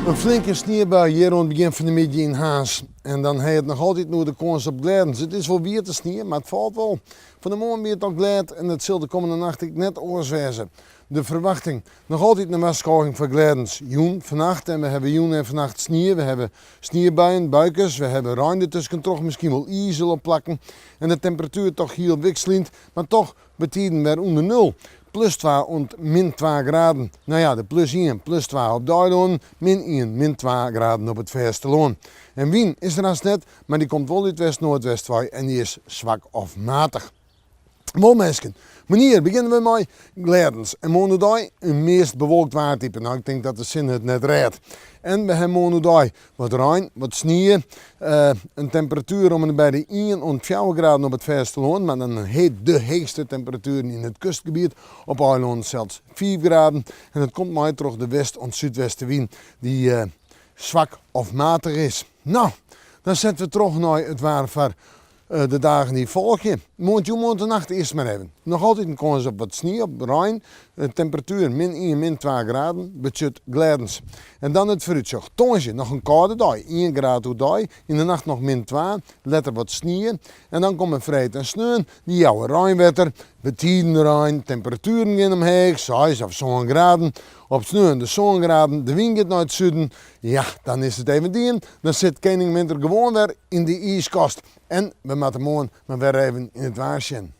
Een flinke sneeuwbui hier aan het begin van de middag in Haas. En dan heeft het nog altijd nog de kans op glijden. Het is wel weer te sneeuw, maar het valt wel. Van de morgen weer het al glijd en het zal de komende nacht net oorzaken. De verwachting, nog altijd een waarschuwing voor glijdens. Joen, vannacht en we hebben joen en vannacht sneeuw. We hebben sneeuwbuien, buikers, we hebben ruimte tussen toch misschien wel ijs zullen plakken. En de temperatuur toch heel wisselend, maar toch betiden weer onder nul. Plus 2 en min 2 graden. Nou ja, de plus 1, plus 2 op Duitsland, min 1, min 2 graden op het Vesterloon. En Wien is er als net, maar die komt wel uit West-Noordwest en die is zwak of matig. Mooi mensen, meneer, beginnen we met glijdens. En monodai een meest bewolkt waartype. Nou, ik denk dat de zin het net redt. En we hebben monodai wat ruim, wat sneeuw, een temperatuur om bij de 1 en 4 graden op het Vesterloon, maar dan heet de hoogste temperatuur in het kustgebied op Eiland zelfs 4 graden. En het komt maar terug de west- en zuidwestenwind die zwak of matig is. Nou, dan zetten we terug naar het waar voor de dagen die volgen. Morgen de nacht eerst maar even. Nog altijd een kans op wat sneeuw, op Rijn. De temperatuur min 1, min 2 graden. Budget glijdens. En dan het vooruitzicht. Tonsje, nog een koude dag. 1 graad hoe dag. In de nacht nog min 2. Letter wat sneeuw. En dan komen vrijheid en sneeuw. Die jouw Rijnwetter. Betiden Rijn. Temperaturen gaan omhoog. 6 of zo'n graden. Op sneeuw de zo'n graden. De wind gaat naar het zuiden. Ja, dan is het even dien. Dan zit Koning Winter gewoon weer in de ijskast. En we moeten morgen maar weer even in het waarschuwen.